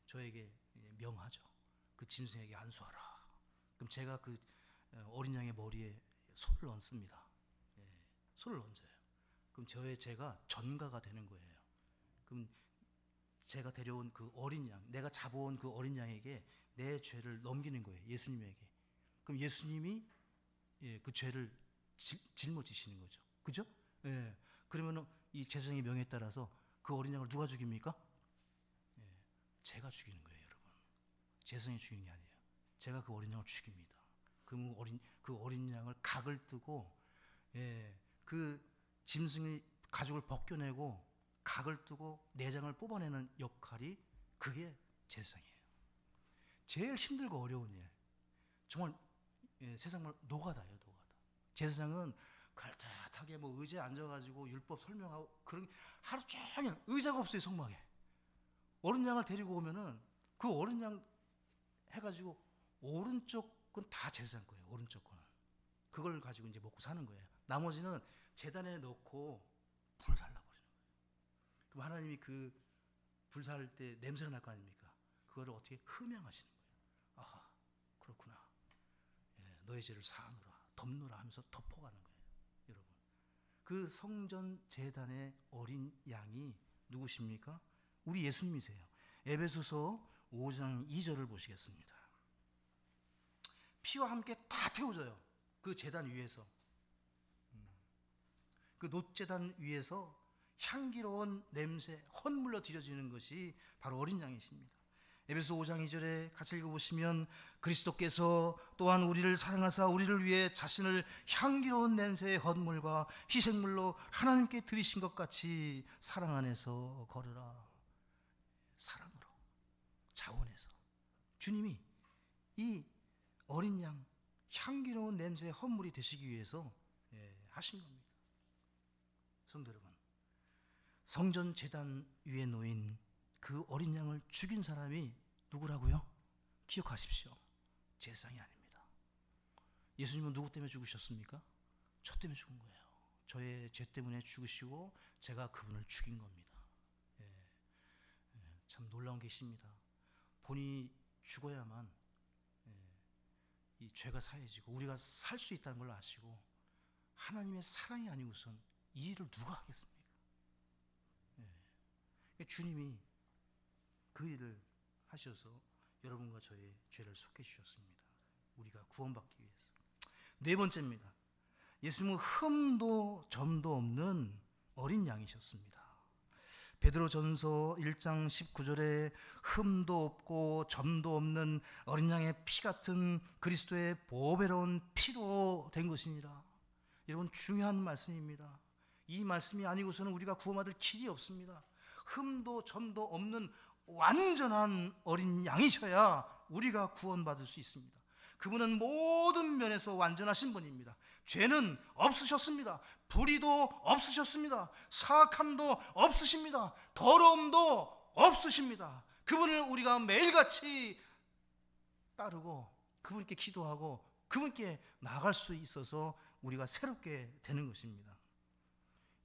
저에게 명하죠. 그 짐승에게 안수하라. 그럼 제가 그 어린 양의 머리에 손을 얹습니다. 손을 얹어요. 그럼 저의 죄가 전가가 되는 거예요. 그럼 제가 데려온 그 어린 양, 내가 잡아온 그 어린 양에게 내 죄를 넘기는 거예요. 예수님에게. 그럼 예수님이 그 죄를 짊어지시는 거죠. 그죠? 그러면 이 제사장의 명에 따라서 그 어린 양을 누가 죽입니까? 제가 죽이는 거예요, 여러분. 제사장이 죽이는 게 아니에요. 제가 그 어린 양을 죽입니다. 그 어린 양을 각을 뜨고, 그 짐승의 가죽을 벗겨내고 각을 뜨고 내장을 뽑아내는 역할이 그게 제사장이에요. 제일 힘들고 어려운 일. 정말 세상말 노가다예요, 노가다. 제사장은 그럴듯하게 뭐 의자에 앉아가지고 율법 설명하고 그런 하루 종일 의자가 없어요, 성막에. 어린 양을 데리고 오면은 그 어린 양 해가지고 오른쪽은 다 제사장 거예요. 오른쪽 거는 그걸 가지고 이제 먹고 사는 거예요. 나머지는 제단에 넣고 불 살라버리는 거예요. 그럼 하나님이 그 불 살 때 냄새가 날 거 아닙니까? 그거를 어떻게 흠양하시는 거예요. 아하, 그렇구나. 너의 죄를 사하노라, 덮노라 하면서 덮어가는 거예요. 여러분, 그 성전 제단의 어린 양이 누구십니까? 우리 예수님이세요. 에베소서 5장 2절을 보시겠습니다. 피와 함께 다 태워져요. 그 제단 위에서. 그 놋제단 위에서 향기로운 냄새, 헌물로 드려지는 것이 바로 어린 양이십니다. 에베소 5장 2절에 같이 읽어보시면 그리스도께서 또한 우리를 사랑하사 우리를 위해 자신을 향기로운 냄새의 헌물과 희생물로 하나님께 드리신 것 같이 사랑 안에서 걸으라. 사랑으로, 자원해서 주님이 이 어린 양 향기로운 냄새의 헌물이 되시기 위해서 하신 겁니다. 성도 여러분, 성전 제단 위에 놓인 그 어린 양을 죽인 사람이 누구라고요? 기억하십시오. 제사장이 아닙니다. 예수님은 누구 때문에 죽으셨습니까? 저 때문에 죽은 거예요. 저의 죄 때문에 죽으시고 제가 그분을 죽인 겁니다. 참 놀라운 계시입니다. 본인이 죽어야만 이 죄가 사해지고 우리가 살 수 있다는 걸 아시고 하나님의 사랑이 아니고선 이 일을 누가 하겠습니까? 주님이 그 일을 하셔서 여러분과 저의 죄를 속해 주셨습니다. 우리가 구원받기 위해서. 네 번째입니다. 예수님은 흠도 점도 없는 어린 양이셨습니다. 베드로전서 1장 19절에 흠도 없고 점도 없는 어린 양의 피 같은 그리스도의 보배로운 피로 된 것이니라. 여러분, 중요한 말씀입니다. 이 말씀이 아니고서는 우리가 구원받을 길이 없습니다. 흠도 점도 없는 완전한 어린 양이셔야 우리가 구원받을 수 있습니다. 그분은 모든 면에서 완전하신 분입니다. 죄는 없으셨습니다. 불의도 없으셨습니다. 사악함도 없으십니다. 더러움도 없으십니다. 그분을 우리가 매일같이 따르고 그분께 기도하고 그분께 나아갈 수 있어서 우리가 새롭게 되는 것입니다.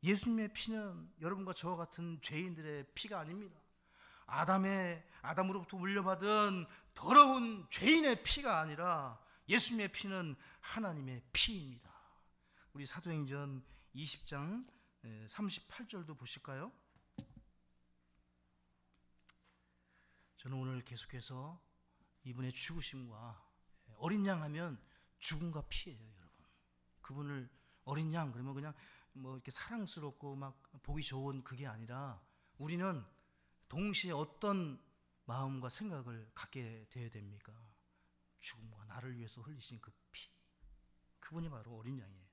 예수님의 피는 여러분과 저와 같은 죄인들의 피가 아닙니다. 아담으로부터 물려받은 더러운 죄인의 피가 아니라 예수님의 피는 하나님의 피입니다. 우리 사도행전 20장 38절도 보실까요? 저는 오늘 계속해서 이분의 죽으심과 어린 양 하면 죽음과 피예요, 여러분. 그분을 어린 양 그러면 그냥 뭐 이렇게 사랑스럽고 막 보기 좋은 그게 아니라 우리는 동시에 어떤 마음과 생각을 갖게 되어야 됩니까? 죽음과 나를 위해서 흘리신 그 피, 그분이 바로 어린 양이에요.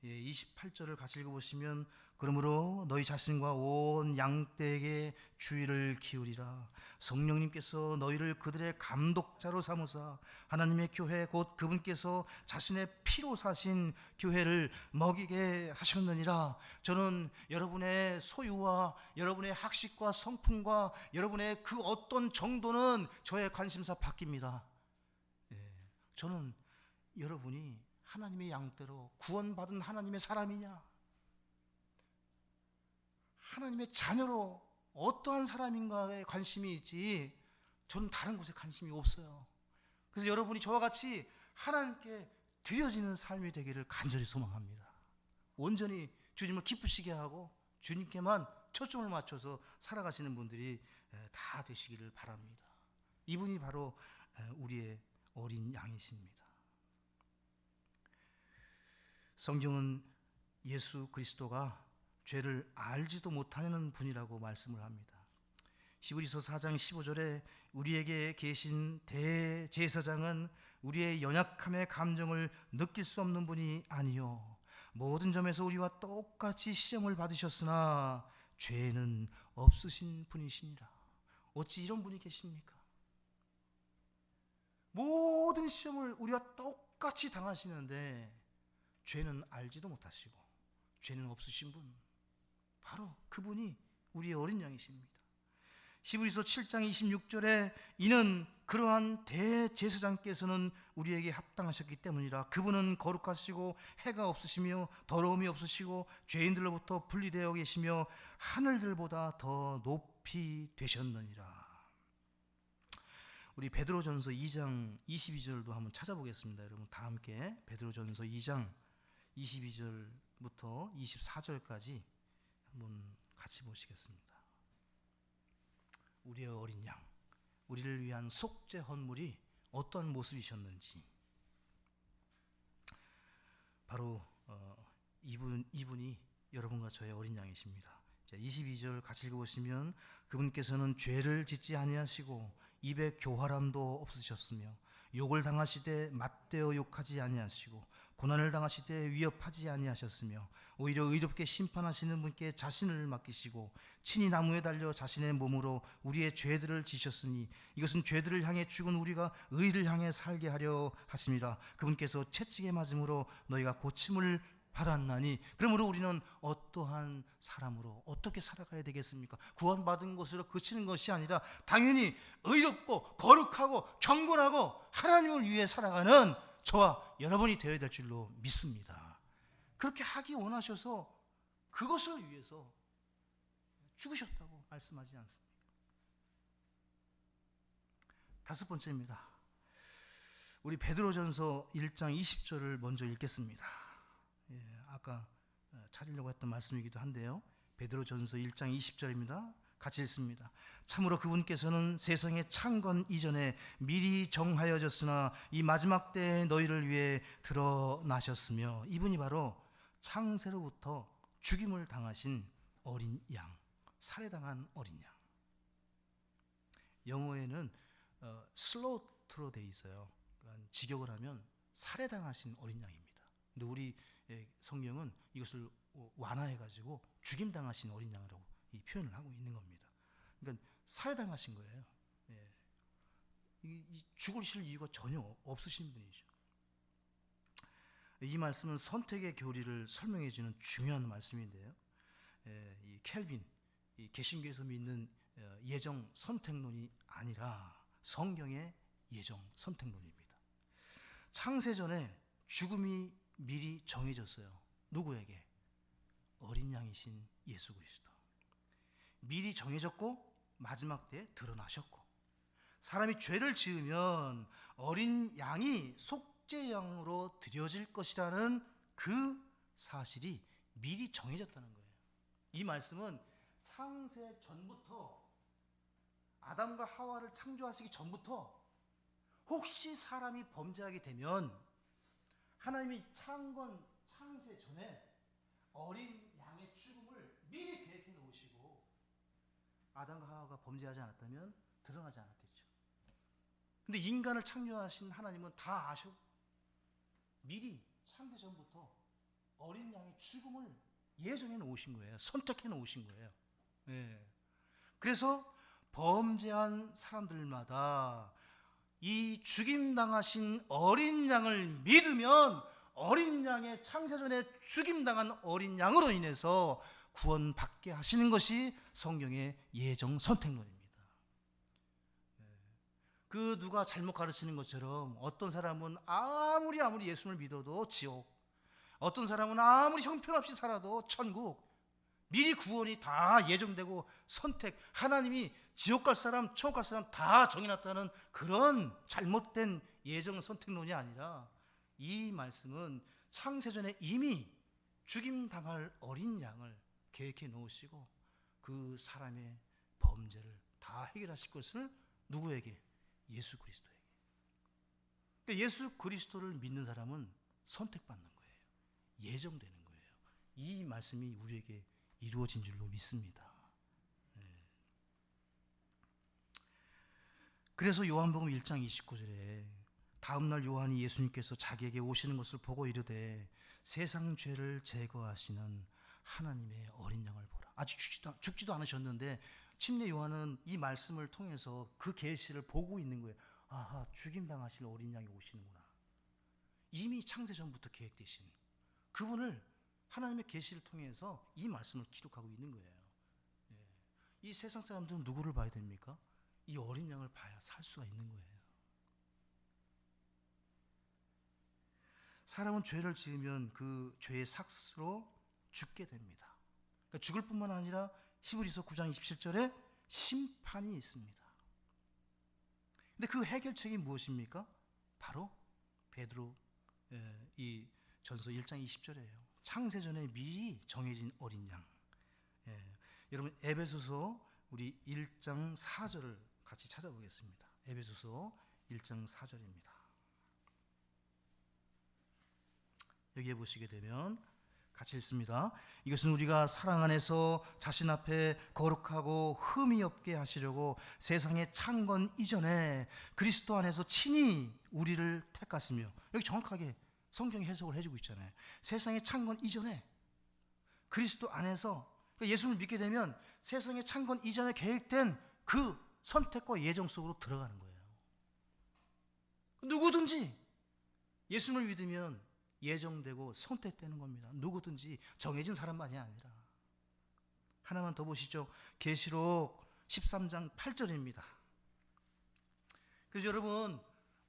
28절을 같이 읽어보시면 그러므로 너희 자신과 온 양떼에게 주의를 기울이라. 성령님께서 너희를 그들의 감독자로 삼으사 하나님의 교회 곧 그분께서 자신의 피로 사신 교회를 먹이게 하셨느니라. 저는 여러분의 소유와 여러분의 학식과 성품과 여러분의 그 어떤 정도는 저의 관심사 바뀝니다. 저는 여러분이 하나님의 양떼로 구원받은 하나님의 사람이냐, 하나님의 자녀로 어떠한 사람인가에 관심이 있지 저는 다른 곳에 관심이 없어요. 그래서 여러분이 저와 같이 하나님께 드려지는 삶이 되기를 간절히 소망합니다. 온전히 주님을 기쁘시게 하고 주님께만 초점을 맞춰서 살아가시는 분들이 다 되시기를 바랍니다. 이분이 바로 우리의 어린 양이십니다. 성경은 예수 그리스도가 죄를 알지도 못하는 분이라고 말씀을 합니다. 히브리서 4장 15절에 우리에게 계신 대제사장은 우리의 연약함의 감정을 느낄 수 없는 분이 아니요 모든 점에서 우리와 똑같이 시험을 받으셨으나 죄는 없으신 분이시니라. 어찌 이런 분이 계십니까? 모든 시험을 우리와 똑같이 당하시는데 죄는 알지도 못하시고 죄는 없으신 분, 바로 그분이 우리의 어린 양이십니다. 히브리서 7장 26절에 이는 그러한 대제사장께서는 우리에게 합당하셨기 때문이라. 그분은 거룩하시고 해가 없으시며 더러움이 없으시고 죄인들로부터 분리되어 계시며 하늘들보다 더 높이 되셨느니라. 우리 베드로전서 2장 22절도 한번 찾아보겠습니다. 여러분 다 함께 베드로전서 2장 22절부터 24절까지 한번 같이 보시겠습니다. 우리의 어린 양, 우리를 위한 속죄 헌물이 어떤 모습이셨는지, 바로 이분이 여러분과 저의 어린 양이십니다. 22절 같이 읽어보시면 그분께서는 죄를 짓지 아니하시고 입에 교활함도 없으셨으며 욕을 당하시되 맞대어 욕하지 아니하시고 고난을 당하시되 위협하지 아니하셨으며 오히려 의롭게 심판하시는 분께 자신을 맡기시고 친히 나무에 달려 자신의 몸으로 우리의 죄들을 지셨으니 이것은 죄들을 향해 죽은 우리가 의를 향해 살게 하려 하심이라. 그분께서 채찍에 맞음으로 너희가 고침을 받았나니 그러므로 우리는 어떠한 사람으로 어떻게 살아가야 되겠습니까? 구원받은 것으로 그치는 것이 아니라 당연히 의롭고 거룩하고 경건하고 하나님을 위해 살아가는 저와 여러분이 되어야 될 줄로 믿습니다. 그렇게 하기 원하셔서 그것을 위해서 죽으셨다고 말씀하지 않습니까? 다섯 번째입니다. 우리 베드로전서 1장 20절을 먼저 읽겠습니다. 아까 찾으려고 했던 말씀이기도 한데요. 베드로전서 1장 20절입니다. 같이 읽습니다. 참으로 그분께서는 세상의 창건 이전에 미리 정하여졌으나 이 마지막 때에 너희를 위해 드러나셨으며 이분이 바로 창세로부터 죽임을 당하신 어린 양, 살해당한 어린 양. 영어에는 슬로트로 되어 있어요. 그러니까 직역을 하면 살해당하신 어린 양입니다. 근데 우리 성경은 이것을 완화해가지고 죽임당하신 어린 양이라고 이 표현을 하고 있는 겁니다. 그러니까 살해당하신 거예요. 죽으실 이유가 전혀 없으신 분이죠. 이 말씀은 선택의 교리를 설명해 주는 중요한 말씀인데요. 이 켈빈, 이 개신교에서 믿는 예정 선택론이 아니라 성경의 예정 선택론입니다. 창세전에 죽음이 미리 정해졌어요. 누구에게? 어린 양이신 예수 그리스도. 미리 정해졌고 마지막 때에 드러나셨고, 사람이 죄를 지으면 어린 양이 속죄양으로 드려질 것이라는 그 사실이 미리 정해졌다는 거예요. 이 말씀은 창세 전부터, 아담과 하와를 창조하시기 전부터 혹시 사람이 범죄하게 되면 하나님이 창세 전에 어린 양의 죽음을 미리 계획해 놓으시고, 아담과 하와가 범죄하지 않았다면 드러나지 않았겠죠. 근데 인간을 창조하신 하나님은 다 아셔. 미리 창세 전부터 어린 양의 죽음을 예정해 놓으신 거예요. 선택해 놓으신 거예요. 그래서 범죄한 사람들마다 이 죽임당하신 어린 양을 믿으면 어린 양의 창세전에 죽임당한 어린 양으로 인해서 구원받게 하시는 것이 성경의 예정 선택론입니다. 그 누가 잘못 가르치는 것처럼 어떤 사람은 아무리 예수를 믿어도 지옥, 어떤 사람은 아무리 형편없이 살아도 천국, 미리 구원이 다 예정되고 선택, 하나님이 지옥 갈 사람, 천국 갈 사람 다 정해놨다는 그런 잘못된 예정 선택론이 아니라, 이 말씀은 창세전에 이미 죽임당할 어린 양을 계획해 놓으시고 그 사람의 범죄를 다 해결하실 것을 누구에게? 예수 그리스도에게. 그러니까 예수 그리스도를 믿는 사람은 선택받는 거예요. 예정되는 거예요. 이 말씀이 우리에게 이루어진 줄로 믿습니다. 그래서 요한복음 1장 29절에 다음날 요한이 예수님께서 자기에게 오시는 것을 보고 이르되 세상 죄를 제거하시는 하나님의 어린 양을 보라. 아직 죽지도 않으셨는데 침례 요한은 이 말씀을 통해서 그 계시를 보고 있는 거예요. 아하, 죽임당하실 어린 양이 오시는구나. 이미 창세전부터 계획되신 그분을 하나님의 계시를 통해서 이 말씀을 기록하고 있는 거예요. 이 세상 사람들은 누구를 봐야 됩니까? 이 어린 양을 봐야 살 수가 있는 거예요. 사람은 죄를 지으면 그 죄의 삭스로 죽게 됩니다. 그러니까 죽을 뿐만 아니라 히브리서 9장 27절에 심판이 있습니다. 근데 그 해결책이 무엇입니까? 바로 베드로 이 전서 1장 20절이에요. 창세전에 미리 정해진 어린 양. 여러분 에베소서 우리 1장 4절을 같이 찾아보겠습니다. 에베소서 1장 4절입니다. 여기에 보시게 되면 같이 읽습니다. 이것은 우리가 사랑 안에서 자신 앞에 거룩하고 흠이 없게 하시려고 세상의 창건 이전에 그리스도 안에서 친히 우리를 택하시며, 여기 정확하게 성경이 해석을 해주고 있잖아요. 세상의 창건 이전에 그리스도 안에서, 예수를 믿게 되면 세상의 창건 이전에 계획된 그 선택과 예정 속으로 들어가는 거예요. 누구든지 예수를 믿으면 예정되고 선택되는 겁니다. 누구든지, 정해진 사람만이 아니라. 하나만 더 보시죠. 계시록 13장 8절입니다. 그래서 여러분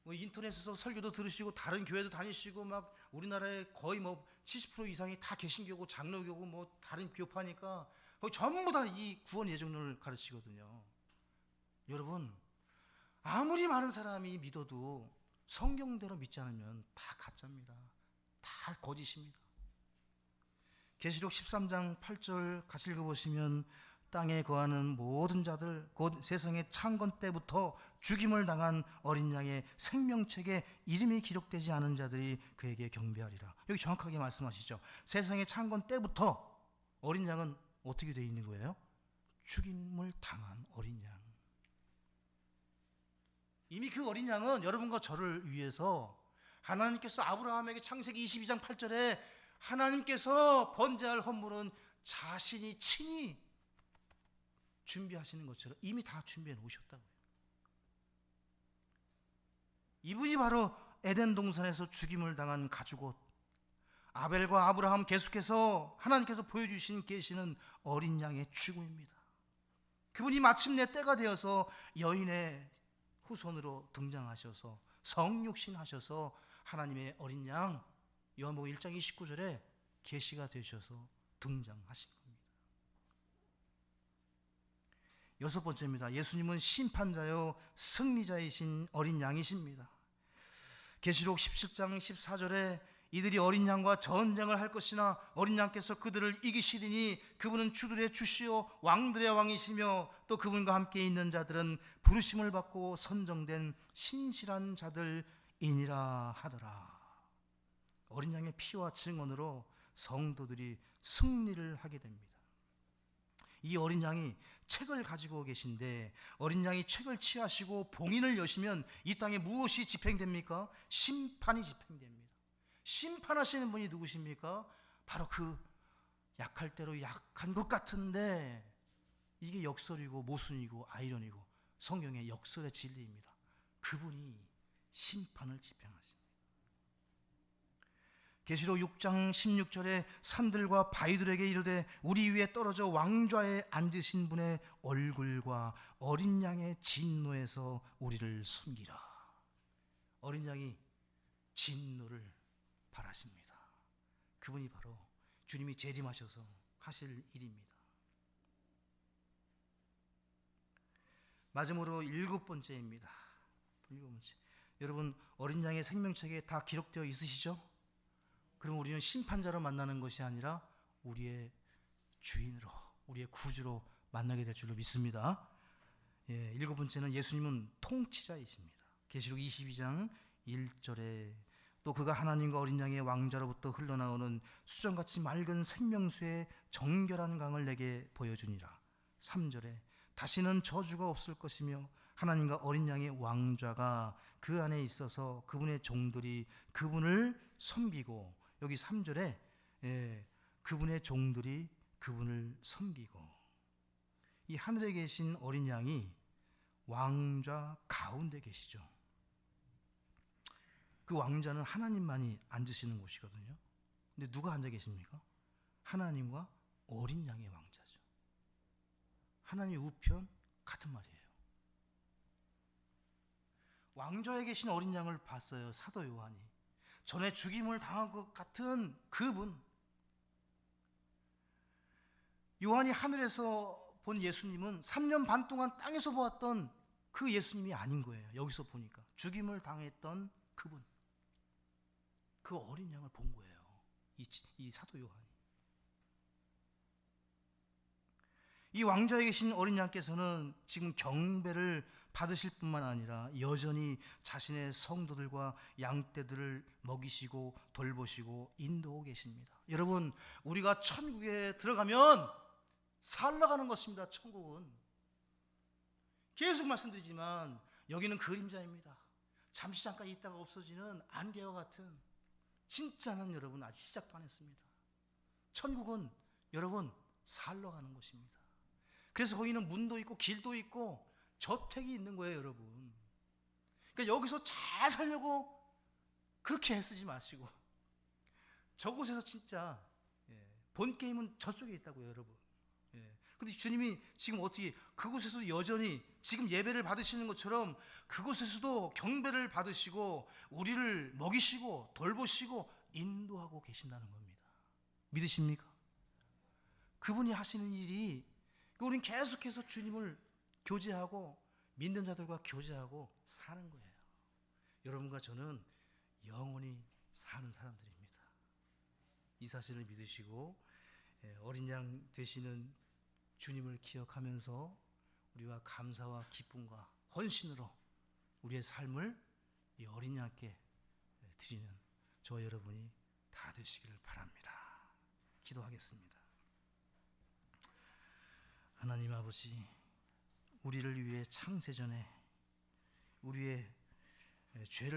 인터넷에서 설교도 들으시고 다른 교회도 다니시고 막 우리나라에 거의 70% 이상이 다 개신교고 장로교고 다른 교파니까 거의 전부 다 이 구원 예정론을 가르치거든요. 여러분 아무리 많은 사람이 믿어도 성경대로 믿지 않으면 다 가짜입니다. 다 거짓입니다. 계시록 13장 8절 같이 읽어보시면 땅에 거하는 모든 자들 곧 세상의 창건 때부터 죽임을 당한 어린 양의 생명책에 이름이 기록되지 않은 자들이 그에게 경배하리라. 여기 정확하게 말씀하시죠. 세상의 창건 때부터 어린 양은 어떻게 되어 있는 거예요? 죽임을 당한 어린 양. 이미 그 어린 양은 여러분과 저를 위해서 하나님께서 아브라함에게 창세기 22장 8절에 하나님께서 번제할 헌물은 자신이 친히 준비하시는 것처럼 이미 다 준비해 놓으셨다고요. 이분이 바로 에덴 동산에서 죽임을 당한 가죽옷, 아벨과 아브라함, 계속해서 하나님께서 보여주신 계시는 어린 양의 죽음입니다. 그분이 마침내 때가 되어서 여인의 후손으로 등장하셔서 성육신하셔서 하나님의 어린 양, 요한복음 1장 29절에 계시가 되셔서 등장하신 겁니다. 여섯 번째입니다. 예수님은 심판자요 승리자이신 어린 양이십니다. 계시록 17장 14절에 이들이 어린 양과 전쟁을 할 것이나 어린 양께서 그들을 이기시리니 그분은 주들의 주시요 왕들의 왕이시며 또 그분과 함께 있는 자들은 부르심을 받고 선정된 신실한 자들이니라 하더라. 어린 양의 피와 증언으로 성도들이 승리를 하게 됩니다. 이 어린 양이 책을 가지고 계신데, 어린 양이 책을 취하시고 봉인을 여시면 이 땅에 무엇이 집행됩니까? 심판이 집행됩니다. 심판하시는 분이 누구십니까? 바로 그 약할 대로 약한 것 같은데, 이게 역설이고 모순이고 아이러니고 성경의 역설의 진리입니다. 그분이 심판을 집행하십니다. 계시록 6장 16절에 산들과 바위들에게 이르되 우리 위에 떨어져 왕좌에 앉으신 분의 얼굴과 어린 양의 진노에서 우리를 숨기라. 어린 양이 진노를 바라십니다. 그분이 바로 주님이 재림하셔서 하실 일입니다. 마지막으로 일곱 번째입니다. 여러분, 어린 양의 생명책에 다 기록되어 있으시죠? 그럼 우리는 심판자로 만나는 것이 아니라 우리의 주인으로, 우리의 구주로 만나게 될 줄로 믿습니다. 일곱 번째는 예수님은 통치자이십니다. 계시록 22장 1절에 또 그가 하나님과 어린 양의 왕자로부터 흘러나오는 수정같이 맑은 생명수의 정결한 강을 내게 보여주니라. 3절에 다시는 저주가 없을 것이며 하나님과 어린 양의 왕좌가 그 안에 있어서 그분의 종들이 그분을 섬기고, 여기 3절에 그분의 종들이 그분을 섬기고, 이 하늘에 계신 어린 양이 왕좌 가운데 계시죠. 그 왕좌는 하나님만이 앉으시는 곳이거든요. 근데 누가 앉아 계십니까? 하나님과 어린 양의 왕좌죠. 하나님 우편 같은 말이에요. 왕좌에 계신 어린 양을 봤어요, 사도 요한이. 전에 죽임을 당한 것 같은 그분, 요한이 하늘에서 본 예수님은 3년 반 동안 땅에서 보았던 그 예수님이 아닌 거예요. 여기서 보니까 죽임을 당했던 그분, 그 어린 양을 본 거예요, 이 사도 요한이. 이 왕좌에 계신 어린 양께서는 지금 경배를 받으실 뿐만 아니라 여전히 자신의 성도들과 양떼들을 먹이시고 돌보시고 인도하고 계십니다. 여러분, 우리가 천국에 들어가면 살아가는 것입니다. 천국은 계속 말씀드리지만 여기는 그림자입니다. 잠시 잠깐 있다가 없어지는 안개와 같은, 진짜는 여러분 아직 시작도 안 했습니다. 천국은 여러분 살아가는 곳입니다. 그래서 거기는 문도 있고 길도 있고 저택이 있는 거예요, 여러분. 그러니까 여기서 잘 살려고 그렇게 애쓰지 마시고, 저곳에서 진짜 본 게임은 저쪽에 있다고요, 여러분. 근데 주님이 지금 어떻게 그곳에서 여전히 지금 예배를 받으시는 것처럼 그곳에서도 경배를 받으시고 우리를 먹이시고 돌보시고 인도하고 계신다는 겁니다. 믿으십니까? 그분이 하시는 일이, 우리는 계속해서 주님을 교제하고 믿는 자들과 교제하고 사는 거예요. 여러분과 저는 영원히 사는 사람들입니다. 이 사실을 믿으시고 어린 양 되시는 주님을 기억하면서 우리가 감사와 기쁨과 헌신으로 우리의 삶을 이 어린 양께 드리는 저와 여러분이 다 되시기를 바랍니다. 기도하겠습니다. 하나님 아버지, 우리를 위해 창세전에 우리의 죄를